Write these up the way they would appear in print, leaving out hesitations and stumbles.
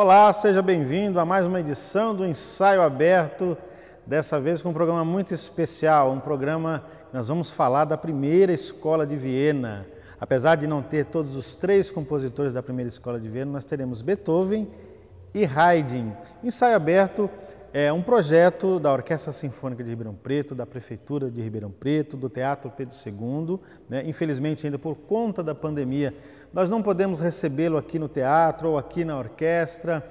Olá, seja bem-vindo a mais uma edição do Ensaio Aberto, dessa vez com um programa muito especial, um programa que nós vamos falar da primeira escola de Viena. Apesar de não ter todos os três compositores da primeira escola de Viena, nós teremos Beethoven e Haydn. Ensaio Aberto é um projeto da Orquestra Sinfônica de Ribeirão Preto, da Prefeitura de Ribeirão Preto, do Teatro Pedro II. Infelizmente, ainda por conta da pandemia, nós não podemos recebê-lo aqui no teatro ou aqui na orquestra,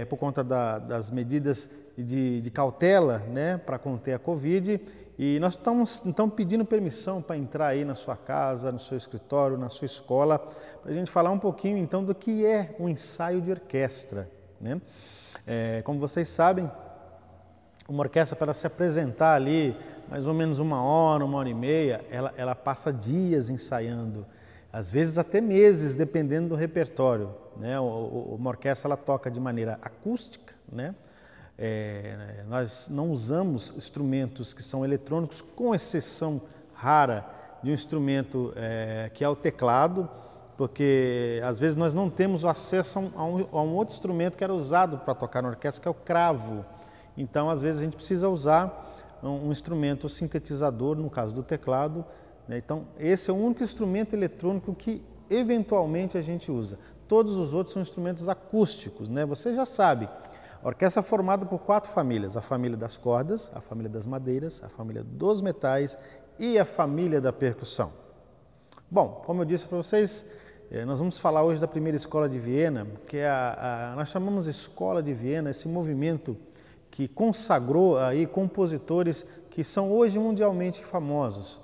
por conta das medidas de cautela, para conter a Covid. E nós estamos então pedindo permissão para entrar aí na sua casa, no seu escritório, na sua escola, para a gente falar um pouquinho então do que é um ensaio de orquestra. Como vocês sabem, uma orquestra, para se apresentar ali mais ou menos uma hora e meia, ela passa dias ensaiando, às vezes até meses, dependendo do repertório. Uma orquestra ela toca de maneira acústica, nós não usamos instrumentos que são eletrônicos, com exceção rara de um instrumento que é o teclado, porque às vezes nós não temos acesso a um outro instrumento que era usado para tocar na orquestra, que é o cravo. Então, às vezes a gente precisa usar um instrumento sintetizador, no caso do teclado. Então, esse é o único instrumento eletrônico que eventualmente a gente usa. Todos os outros são instrumentos acústicos, Você já sabe, a orquestra é formada por 4 famílias: a família das cordas, a família das madeiras, a família dos metais e a família da percussão. Bom, como eu disse para vocês, nós vamos falar hoje da primeira escola de Viena, que é nós chamamos de Escola de Viena, esse movimento que consagrou aí compositores que são hoje mundialmente famosos.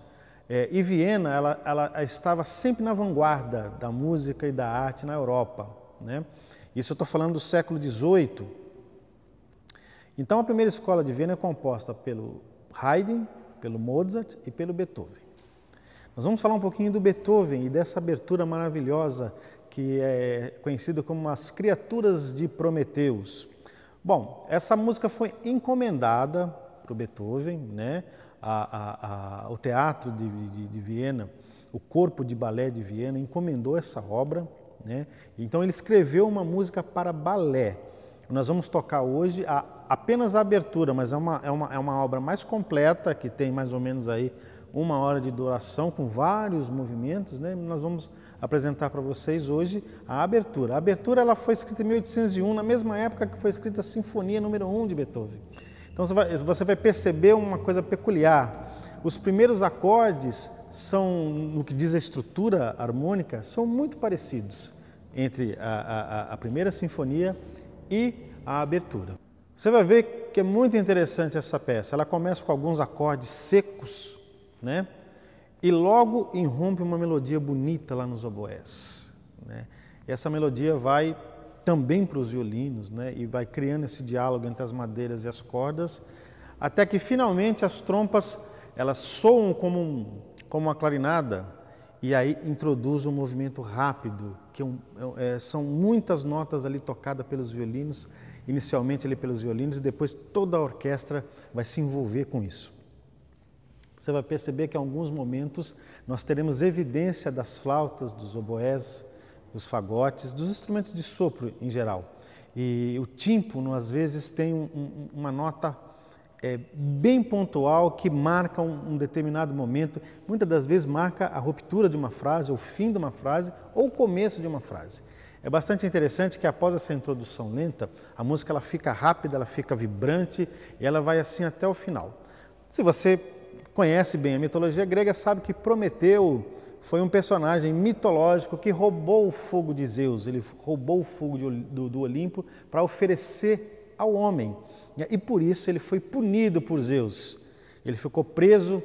E Viena, ela estava sempre na vanguarda da música e da arte na Europa. Isso eu estou falando do século XVIII. Então, a primeira escola de Viena é composta pelo Haydn, pelo Mozart e pelo Beethoven. Nós vamos falar um pouquinho do Beethoven e dessa abertura maravilhosa que é conhecida como as Criaturas de Prometeus. Bom, essa música foi encomendada para o Beethoven, o Teatro de Viena, o Corpo de Balé de Viena encomendou essa obra, Então ele escreveu uma música para balé. Nós vamos tocar hoje apenas a abertura, mas é uma obra mais completa, que tem mais ou menos aí 1 hora de duração, com vários movimentos, Nós vamos apresentar para vocês hoje a abertura. A abertura ela foi escrita em 1801, na mesma época que foi escrita a Sinfonia número 1 de Beethoven. Então você vai perceber uma coisa peculiar. Os primeiros acordes são, no que diz a estrutura harmônica, são muito parecidos entre a primeira sinfonia e a abertura. Você vai ver que é muito interessante essa peça. Ela começa com alguns acordes secos, e logo irrompe uma melodia bonita lá nos oboés. E essa melodia vai também para os violinos, e vai criando esse diálogo entre as madeiras e as cordas, até que finalmente as trompas elas soam como uma clarinada, e aí introduz um movimento rápido, que são muitas notas ali tocadas pelos violinos, inicialmente ali pelos violinos, e depois toda a orquestra vai se envolver com isso. Você vai perceber que em alguns momentos nós teremos evidência das flautas, dos oboés, dos fagotes, dos instrumentos de sopro em geral. E o tímpano, às vezes, tem uma nota bem pontual que marca um determinado momento. Muitas das vezes marca a ruptura de uma frase, o fim de uma frase ou o começo de uma frase. É bastante interessante que após essa introdução lenta, a música ela fica rápida, ela fica vibrante e ela vai assim até o final. Se você conhece bem a mitologia grega, sabe que Prometeu foi um personagem mitológico que roubou o fogo de Zeus, ele roubou o fogo do Olimpo para oferecer ao homem. E por isso ele foi punido por Zeus. Ele ficou preso,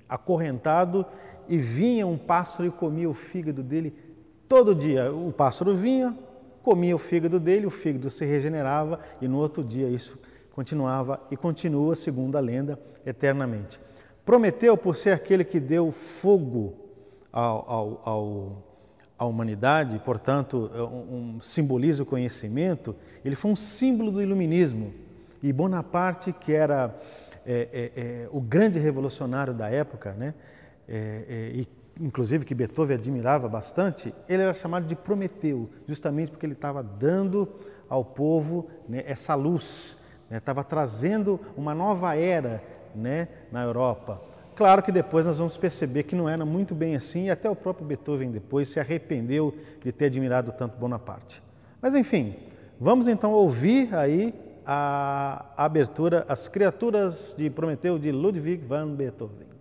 acorrentado, e vinha um pássaro e comia o fígado dele todo dia. O pássaro vinha, comia o fígado dele, o fígado se regenerava e no outro dia isso continuava e continua, segundo a lenda, eternamente. Prometeu, por ser aquele que deu fogo à humanidade, portanto, simboliza o conhecimento, ele foi um símbolo do iluminismo. E Bonaparte, que era o grande revolucionário da época, e inclusive que Beethoven admirava bastante, ele era chamado de Prometeu, justamente porque ele estava dando ao povo, né, essa luz, né, estava trazendo uma nova era, né, na Europa. Claro que depois nós vamos perceber que não era muito bem assim, e até o próprio Beethoven depois se arrependeu de ter admirado tanto Bonaparte. Mas enfim, vamos então ouvir aí a abertura As Criaturas de Prometeu, de Ludwig van Beethoven.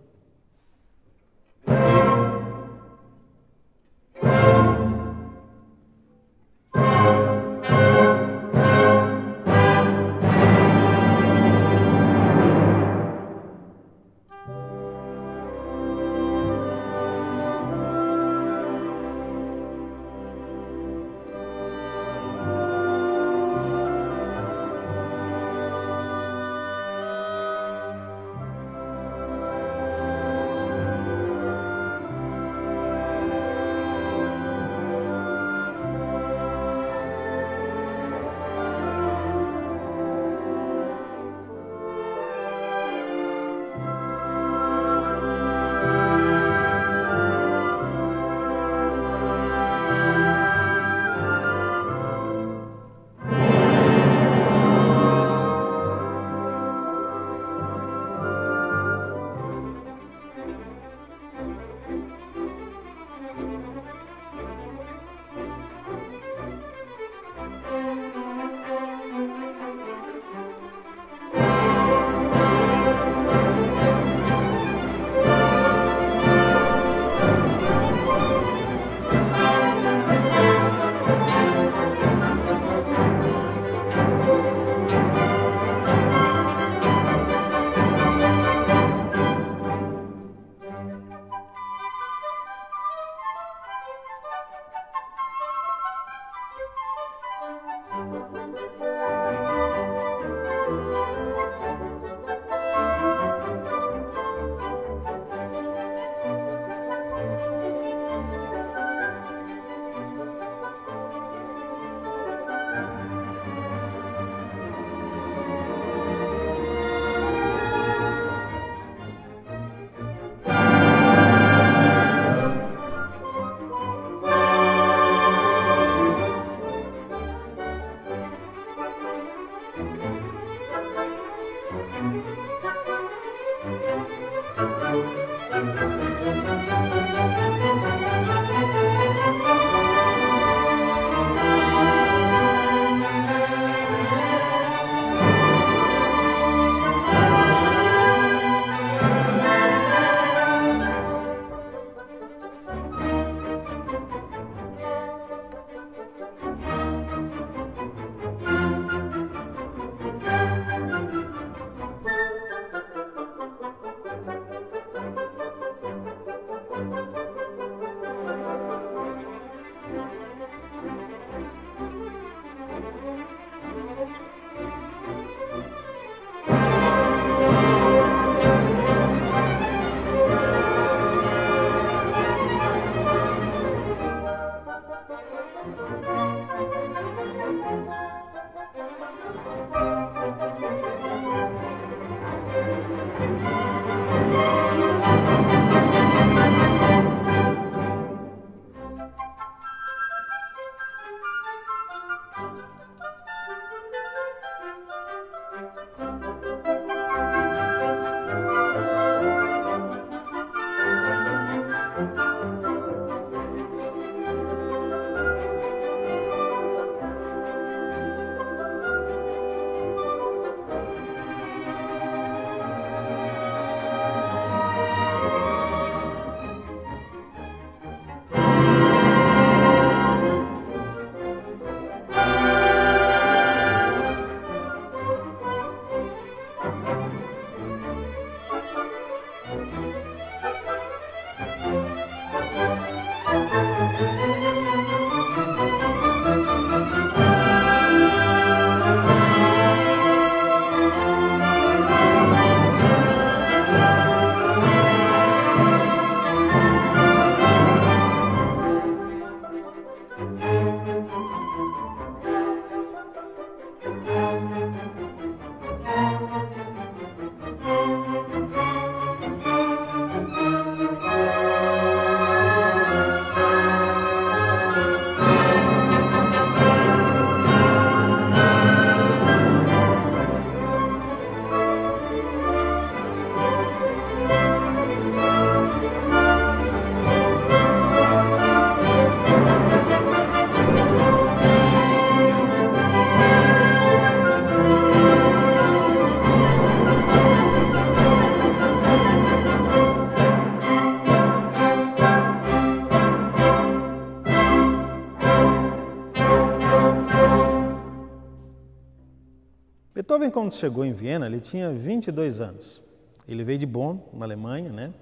Beethoven, quando chegou em Viena, ele tinha 22 anos. Ele veio de Bonn, na Alemanha, né?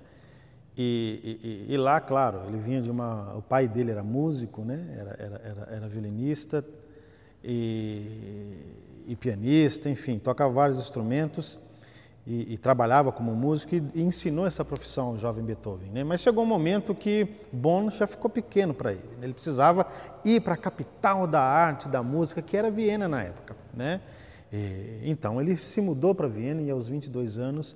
E lá, claro, ele vinha de uma... O pai dele era músico, né? Era violinista e pianista, enfim, tocava vários instrumentos e trabalhava como músico e ensinou essa profissão ao jovem Beethoven, né? Mas chegou um momento que Bonn já ficou pequeno para ele, né? Ele precisava ir para a capital da arte, da música, que era Viena na época, né? Então ele se mudou para Viena e aos 22 anos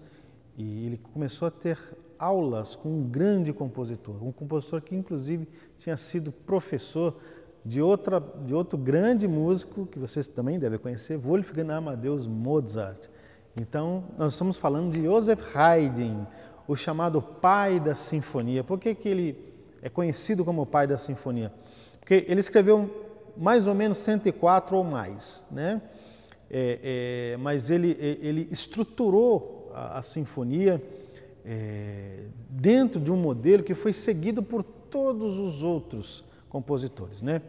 e ele começou a ter aulas com um grande compositor, um compositor que inclusive tinha sido professor de outro grande músico que vocês também devem conhecer, Wolfgang Amadeus Mozart. Então nós estamos falando de Joseph Haydn, o chamado pai da sinfonia. Por que ele é conhecido como o pai da sinfonia? Porque ele escreveu mais ou menos 104 ou mais, né? Mas ele estruturou a sinfonia dentro de um modelo que foi seguido por todos os outros compositores, né?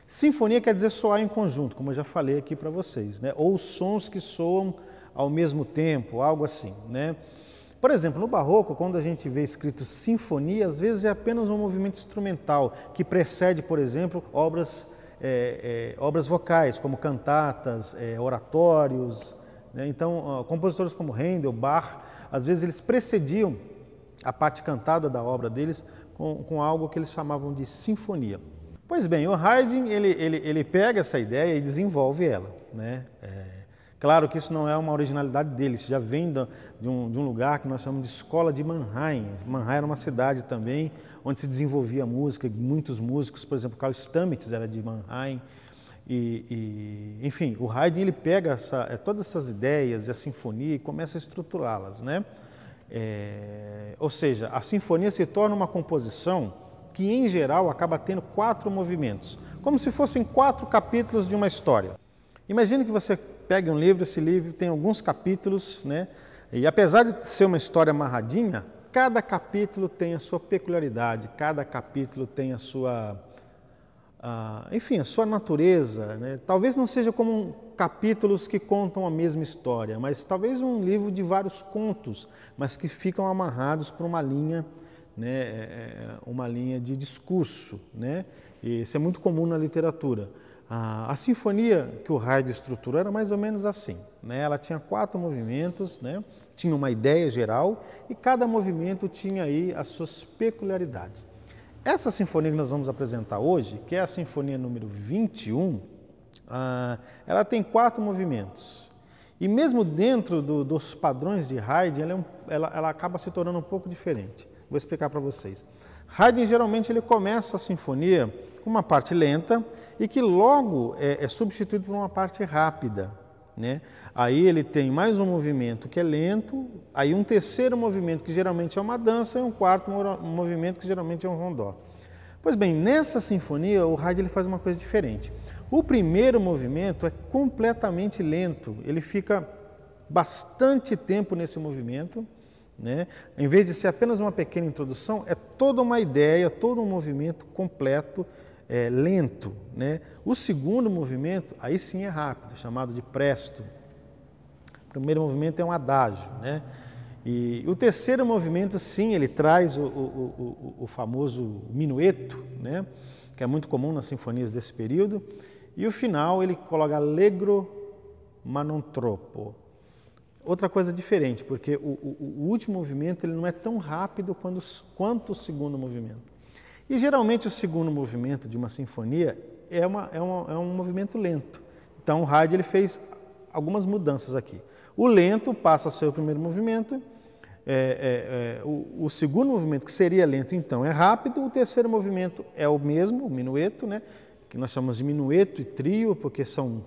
Sinfonia quer dizer soar em conjunto, como eu já falei aqui para vocês, né? Ou sons que soam ao mesmo tempo, algo assim, né? Por exemplo, no Barroco, quando a gente vê escrito sinfonia, às vezes é apenas um movimento instrumental que precede, por exemplo, obras vocais, como cantatas, oratórios, né? Então, compositores como Handel, Bach, às vezes eles precediam a parte cantada da obra deles com algo que eles chamavam de sinfonia. Pois bem, o Haydn, ele pega essa ideia e desenvolve ela, né? Claro que isso não é uma originalidade dele, isso já vem de um lugar que nós chamamos de Escola de Mannheim. Mannheim era uma cidade também onde se desenvolvia música, muitos músicos, por exemplo, Carl Stamitz era de Mannheim. Enfim, o Haydn ele pega todas essas ideias e a sinfonia e começa a estruturá-las, né? Ou seja, a sinfonia se torna uma composição que, em geral, acaba tendo 4 movimentos, como se fossem 4 capítulos de uma história. Imagine que você pegue um livro, esse livro tem alguns capítulos, né? E apesar de ser uma história amarradinha, cada capítulo tem a sua peculiaridade, cada capítulo tem a sua, enfim, a sua natureza, né? Talvez não seja como capítulos que contam a mesma história, mas talvez um livro de vários contos, mas que ficam amarrados por uma linha, né? Uma linha de discurso, né? E isso é muito comum na literatura. A sinfonia que o Haydn estruturou era mais ou menos assim, né? Ela tinha 4 movimentos, né? Tinha uma ideia geral e cada movimento tinha aí as suas peculiaridades. Essa sinfonia que nós vamos apresentar hoje, que é a sinfonia número 21, ela tem 4 movimentos. E mesmo dentro dos padrões de Haydn, ela acaba se tornando um pouco diferente. Vou explicar para vocês. Haydn geralmente ele começa a sinfonia com uma parte lenta e que logo é substituído por uma parte rápida, né? Aí ele tem mais um movimento que é lento, aí um terceiro movimento que geralmente é uma dança e um quarto movimento que geralmente é um rondó. Pois bem, nessa sinfonia o Haydn ele faz uma coisa diferente. O primeiro movimento é completamente lento, ele fica bastante tempo nesse movimento, né? Em vez de ser apenas uma pequena introdução, é toda uma ideia, todo um movimento completo, lento, né? O segundo movimento, aí sim é rápido, chamado de presto. O primeiro movimento é um adágio, né? E o terceiro movimento, sim, ele traz o famoso minueto, né? Que é muito comum nas sinfonias desse período. E o final ele coloca allegro ma non troppo. Outra coisa diferente, porque o último movimento ele não é tão rápido quanto o segundo movimento. E geralmente o segundo movimento de uma sinfonia é um movimento lento. Então o Haydn ele fez algumas mudanças aqui. O lento passa a ser o primeiro movimento, o segundo movimento, que seria lento, então é rápido, o terceiro movimento é o mesmo, o minueto, né? Que nós chamamos de minueto e trio, porque são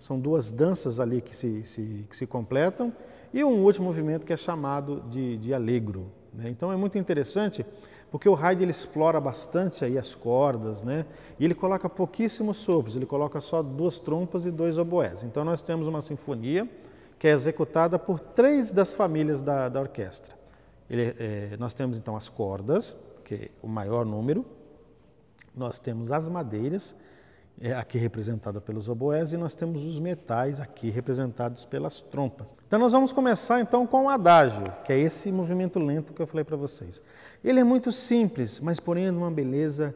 2 danças ali que se completam, e um último movimento que é chamado de allegro, né? Então é muito interessante, porque o Haydn ele explora bastante aí as cordas, né? E ele coloca pouquíssimos sopros, ele coloca só 2 trompas e 2 oboés. Então nós temos uma sinfonia que é executada por 3 das famílias da orquestra. Nós temos então as cordas, que é o maior número, nós temos as madeiras, aqui representada pelos oboés, e nós temos os metais aqui representados pelas trompas. Então nós vamos começar então com o adágio, que é esse movimento lento que eu falei para vocês. Ele é muito simples, mas porém é de uma beleza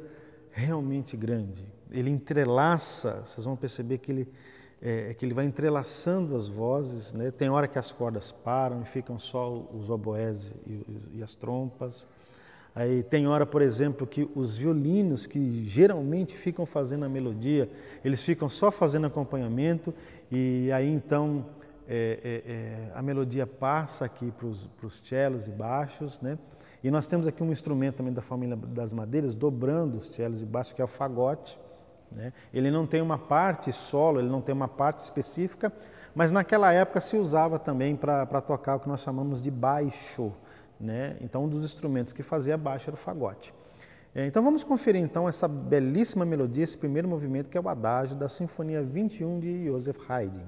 realmente grande. Ele entrelaça, vocês vão perceber que ele vai entrelaçando as vozes, né? Tem hora que as cordas param e ficam só os oboés e as trompas. Aí tem hora, por exemplo, que os violinos, que geralmente ficam fazendo a melodia, eles ficam só fazendo acompanhamento, e aí então a melodia passa aqui para os cellos e baixos, né? E nós temos aqui um instrumento também da família das madeiras, dobrando os cellos e baixos, que é o fagote, né? Ele não tem uma parte solo, ele não tem uma parte específica, mas naquela época se usava também para tocar o que nós chamamos de baixo, né? Então, um dos instrumentos que fazia baixo era o fagote. Então, vamos conferir então essa belíssima melodia, esse primeiro movimento, que é o adágio da Sinfonia 21 de Joseph Haydn.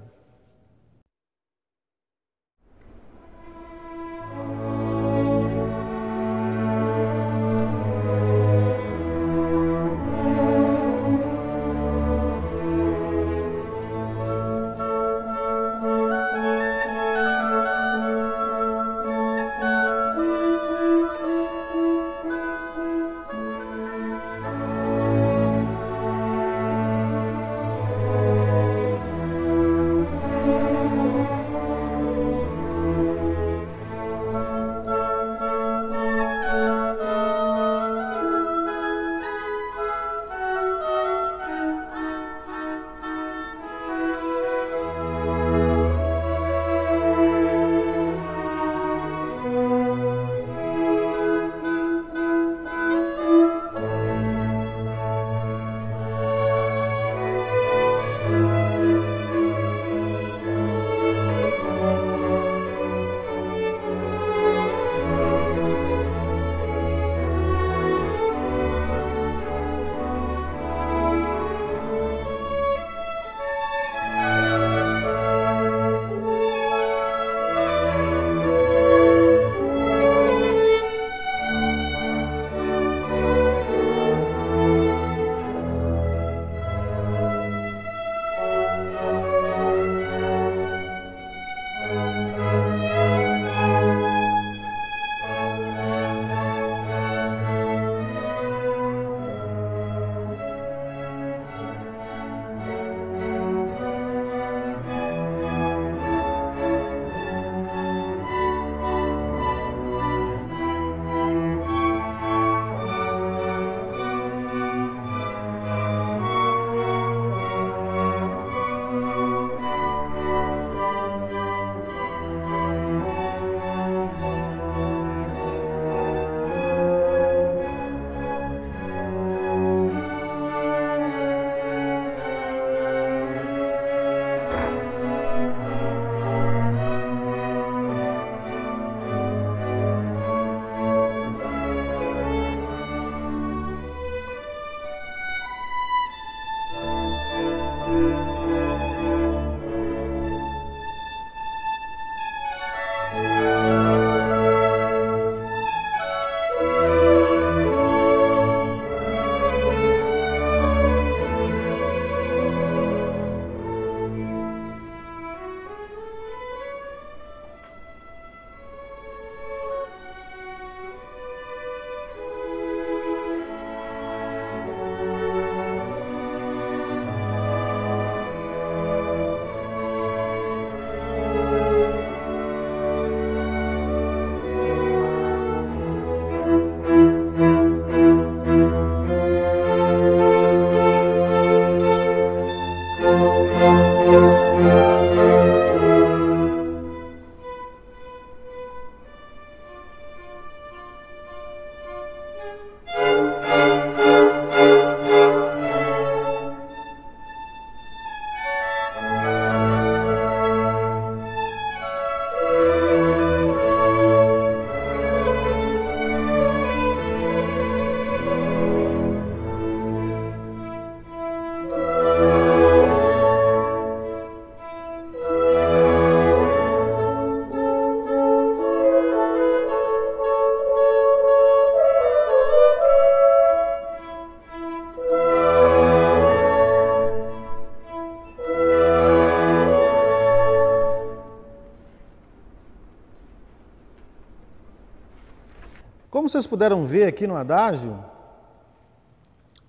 Como vocês puderam ver aqui no adágio,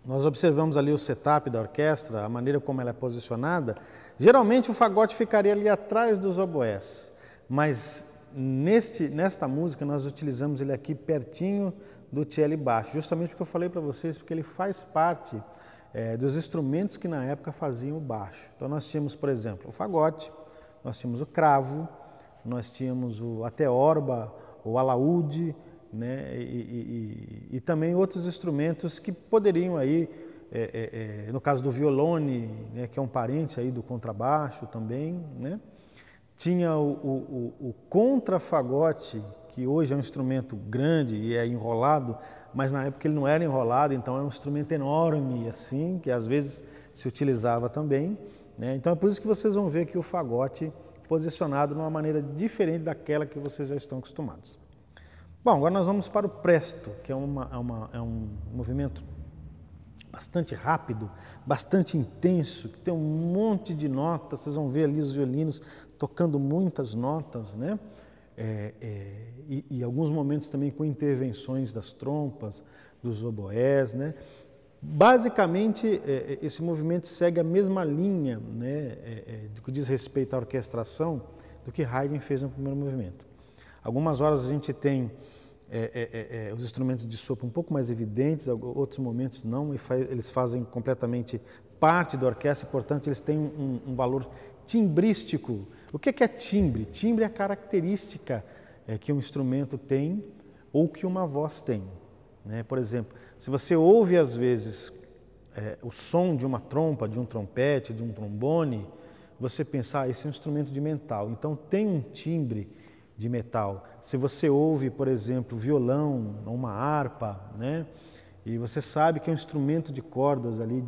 nós observamos ali o setup da orquestra, a maneira como ela é posicionada. Geralmente o fagote ficaria ali atrás dos oboés, mas nesta música nós utilizamos ele aqui pertinho do cello baixo, justamente porque eu falei para vocês, porque ele faz parte dos instrumentos que na época faziam o baixo. Então nós tínhamos, por exemplo, o fagote, nós tínhamos o cravo, nós tínhamos a teorba, o alaúde, né, e também outros instrumentos que poderiam aí, no caso do violone, né, que é um parente aí do contrabaixo também, né? Tinha o contrafagote, que hoje é um instrumento grande e é enrolado, mas na época ele não era enrolado, então é um instrumento enorme assim, que às vezes se utilizava também, né? Então é por isso que vocês vão ver aqui o fagote posicionado de uma maneira diferente daquela que vocês já estão acostumados. Bom, agora nós vamos para o presto, que é um movimento bastante rápido, bastante intenso, que tem um monte de notas. Vocês vão ver ali os violinos tocando muitas notas, né? E alguns momentos também com intervenções das trompas, dos oboés, né? Basicamente, esse movimento segue a mesma linha, né, do que diz respeito à orquestração do que Haydn fez no primeiro movimento. Algumas horas a gente tem os instrumentos de sopro um pouco mais evidentes, outros momentos não, eles fazem completamente parte da orquestra, e, portanto, eles têm um valor timbrístico. O que é timbre? Timbre é a característica que um instrumento tem ou que uma voz tem, né? Por exemplo, se você ouve às vezes o som de uma trompa, de um trompete, de um trombone, você pensa, esse é um instrumento de metal, então tem um timbre de metal. Se você ouve, por exemplo, violão ou uma harpa, né, e você sabe que é um instrumento de cordas ali,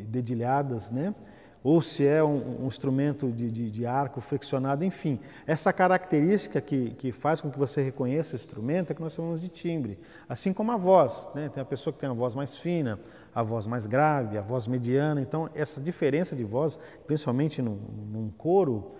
dedilhadas, né, ou se é um instrumento de arco flexionado, enfim. Essa característica que faz com que você reconheça o instrumento é que nós chamamos de timbre. Assim como a voz, né, tem a pessoa que tem a voz mais fina, a voz mais grave, a voz mediana. Então, essa diferença de voz, principalmente num coro,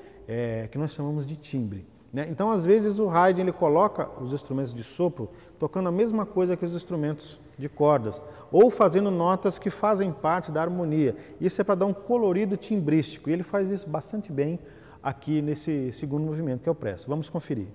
que nós chamamos de timbre. Então, às vezes, o Haydn ele coloca os instrumentos de sopro tocando a mesma coisa que os instrumentos de cordas, ou fazendo notas que fazem parte da harmonia. Isso é para dar um colorido timbrístico, e ele faz isso bastante bem aqui nesse segundo movimento, que é o presto. Vamos conferir.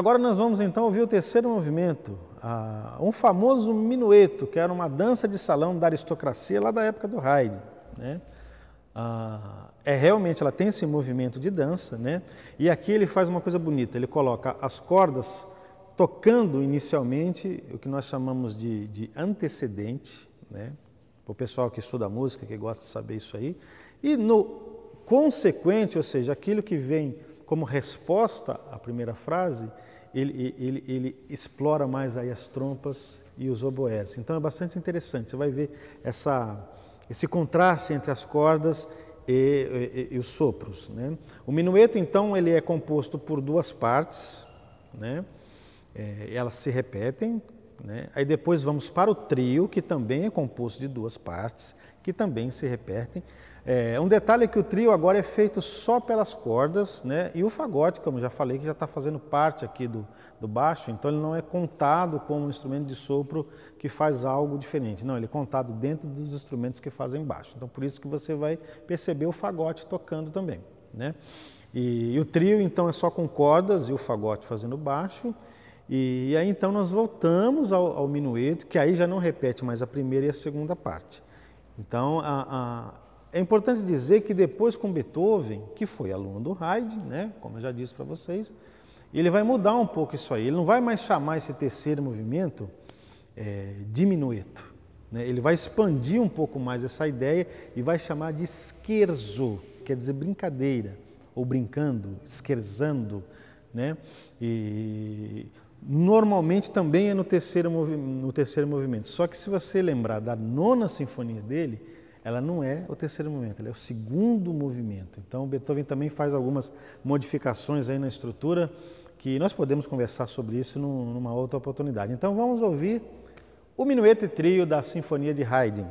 Agora nós vamos então ouvir o terceiro movimento, um famoso minueto, que era uma dança de salão da aristocracia lá da época do Haydn, né? Realmente ela tem esse movimento de dança, né? E aqui ele faz uma coisa bonita, ele coloca as cordas tocando inicialmente o que nós chamamos de antecedente, né? Para o pessoal que estuda música, que gosta de saber isso aí, e no consequente, ou seja, aquilo que vem como resposta à primeira frase, ele explora mais aí as trompas e os oboés. Então é bastante interessante, você vai ver esse contraste entre as cordas e os sopros, né? O minueto, então, ele é composto por duas partes, né? Elas se repetem, né? Aí depois vamos para o trio, que também é composto de duas partes, que também se repetem. Um detalhe é que o trio agora é feito só pelas cordas, né? E o fagote, como já falei, que já está fazendo parte aqui do baixo, então ele não é contado como um instrumento de sopro que faz algo diferente. Não, ele é contado dentro dos instrumentos que fazem baixo. Então por isso que você vai perceber o fagote tocando também, né? E o trio então é só com cordas e o fagote fazendo baixo. E aí então nós voltamos ao minueto, que aí já não repete mais a primeira e a segunda parte. Então é importante dizer que depois com Beethoven, que foi aluno do Haydn, né, como eu já disse para vocês, ele vai mudar um pouco isso aí. Ele não vai mais chamar esse terceiro movimento de minueto, né? Ele vai expandir um pouco mais essa ideia e vai chamar de scherzo, quer dizer brincadeira, ou brincando, scherzando, né? E normalmente também é no terceiro movimento. Só que se você lembrar da nona sinfonia dele, ela não é o terceiro movimento, ela é o segundo movimento. Então Beethoven também faz algumas modificações aí na estrutura, que nós podemos conversar sobre isso numa outra oportunidade. Então vamos ouvir o Minueto e Trio da Sinfonia de Haydn.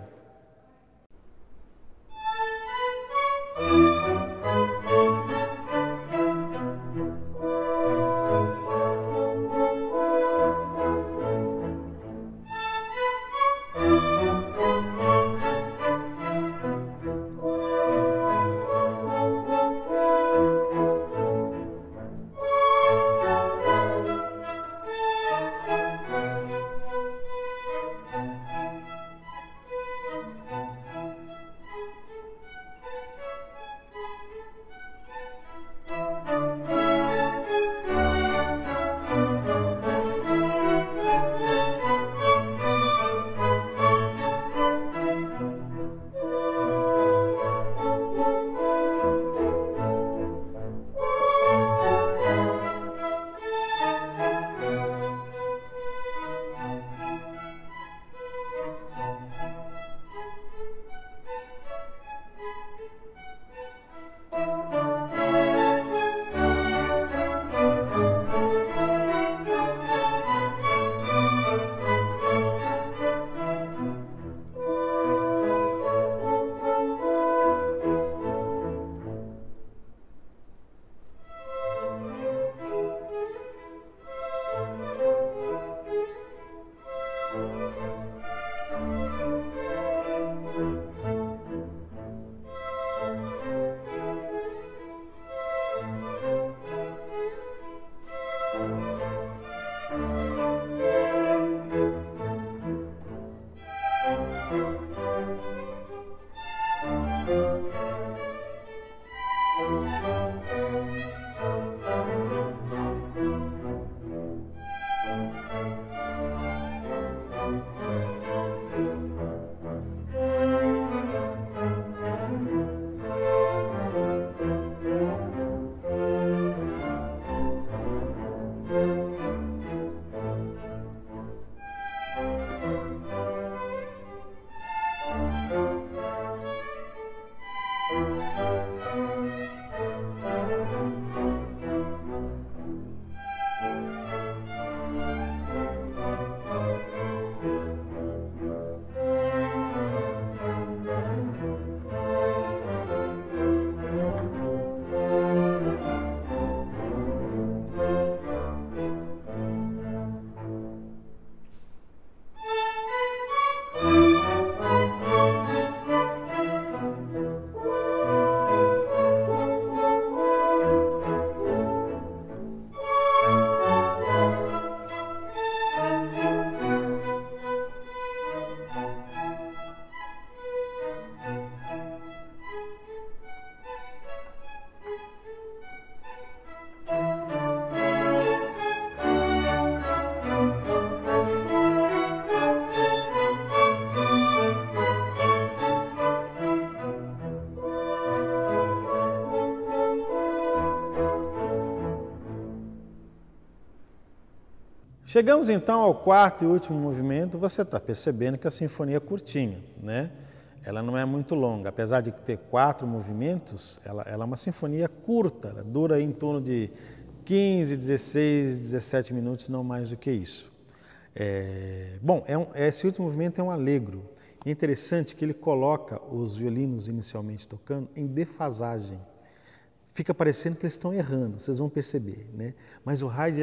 Chegamos então ao quarto e último movimento. Você está percebendo que a sinfonia é curtinha, né? Ela não é muito longa, apesar de ter 4 movimentos, ela é uma sinfonia curta, ela dura em torno de 15, 16, 17 minutos, não mais do que isso. Bom, esse último movimento é um allegro. É interessante que ele coloca os violinos inicialmente tocando em defasagem. Fica parecendo que eles estão errando, vocês vão perceber, né? Mas o Haydn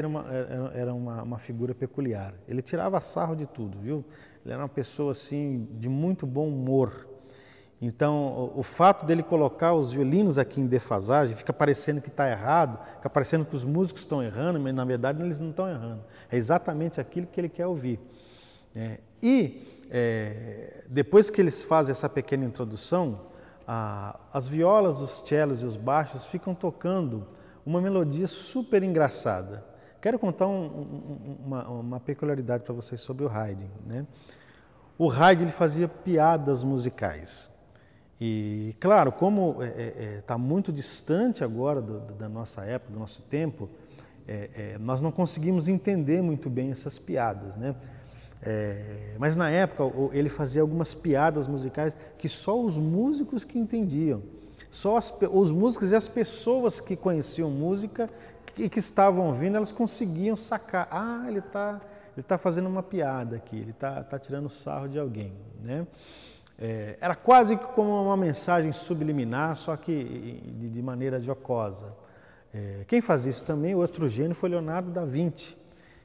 era uma figura peculiar. Ele tirava sarro de tudo, viu? Ele era uma pessoa assim de muito bom humor. Então, o fato dele colocar os violinos aqui em defasagem, fica parecendo que está errado, fica parecendo que os músicos estão errando, mas na verdade eles não estão errando. É exatamente aquilo que ele quer ouvir. Depois que eles fazem essa pequena introdução, as violas, os cellos e os baixos ficam tocando uma melodia super engraçada. Quero contar uma peculiaridade para vocês sobre o Haydn, né? O Haydn ele fazia piadas musicais. E, claro, como está muito distante agora da nossa época, do nosso tempo, nós não conseguimos entender muito bem essas piadas, né? Mas na época ele fazia algumas piadas musicais que só os músicos que entendiam, só os músicos e as pessoas que conheciam música e que estavam ouvindo, elas conseguiam sacar. Ele tá fazendo uma piada aqui, ele tá tirando sarro de alguém, né? Era quase como uma mensagem subliminar, só que de maneira jocosa. Quem faz isso também, o outro gênio, foi Leonardo da Vinci.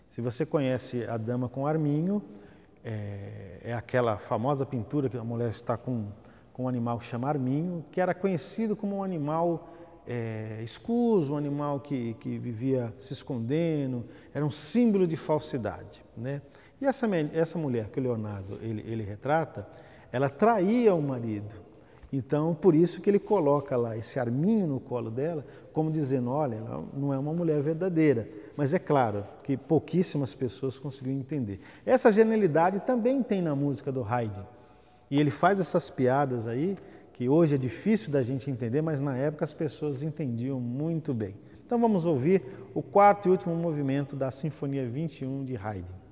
Se você conhece A Dama com Arminho, é aquela famosa pintura que a mulher está com um animal que chama Arminho, que era conhecido como um animal escuso, um animal que vivia se escondendo, era um símbolo de falsidade, né? E essa mulher que o Leonardo ele retrata, ela traía o marido. Então, por isso que ele coloca lá esse arminho no colo dela, como dizendo, olha, ela não é uma mulher verdadeira. Mas é claro que pouquíssimas pessoas conseguiram entender. Essa genialidade também tem na música do Haydn. E ele faz essas piadas aí, que hoje é difícil da gente entender, mas na época as pessoas entendiam muito bem. Então vamos ouvir o quarto e último movimento da Sinfonia 21 de Haydn.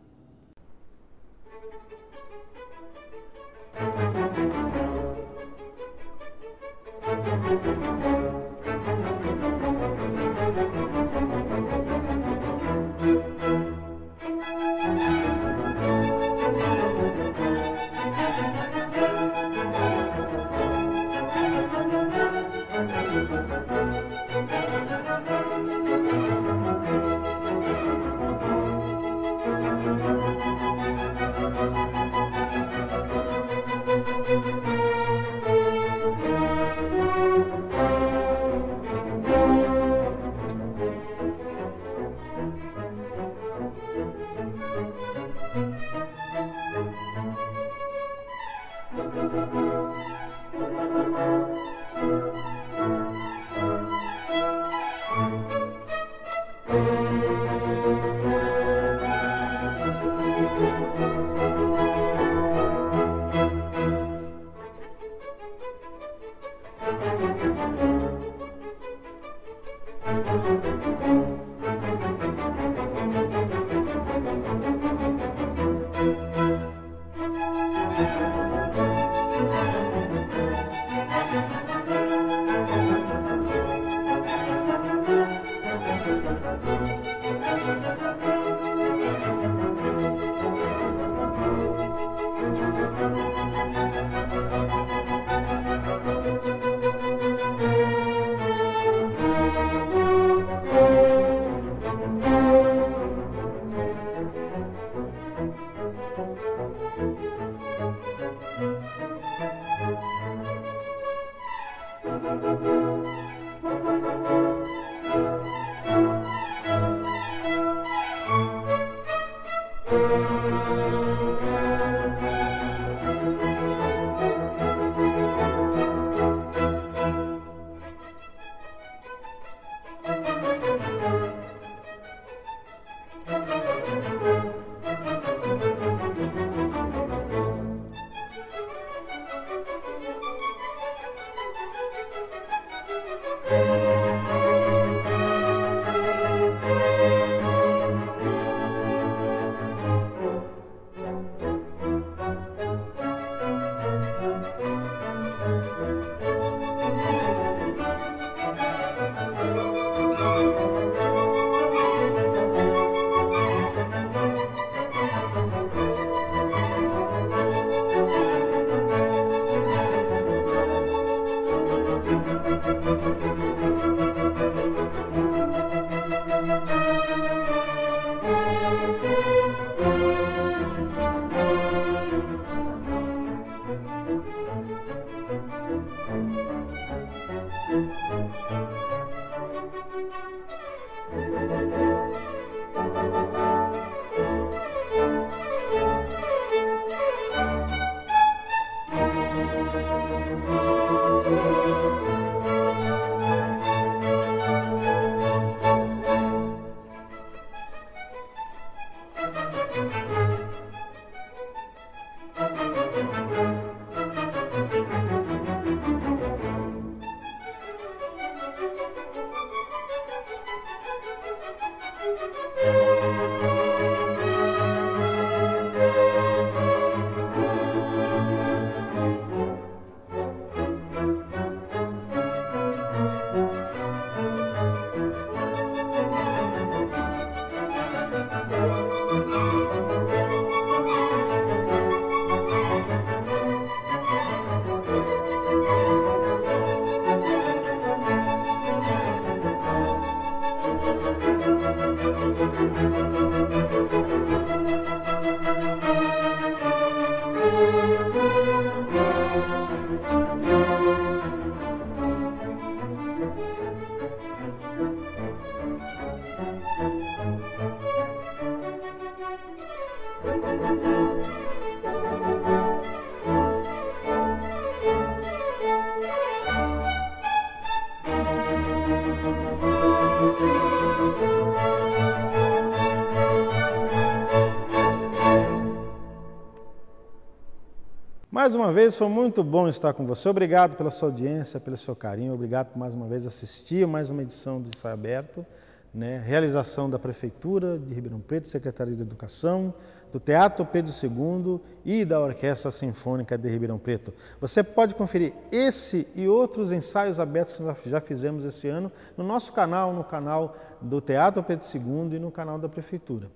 Mais uma vez, foi muito bom estar com você. Obrigado pela sua audiência, pelo seu carinho. Obrigado por mais uma vez assistir a mais uma edição do Ensaio Aberto, né? Realização da Prefeitura de Ribeirão Preto, Secretaria de Educação, do Teatro Pedro II e da Orquestra Sinfônica de Ribeirão Preto. Você pode conferir esse e outros ensaios abertos que nós já fizemos esse ano no nosso canal, no canal do Teatro Pedro II e no canal da Prefeitura.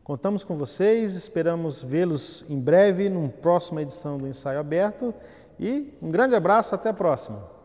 Contamos com vocês, esperamos vê-los em breve, numa próxima edição do Ensaio Aberto. E um grande abraço, até a próxima!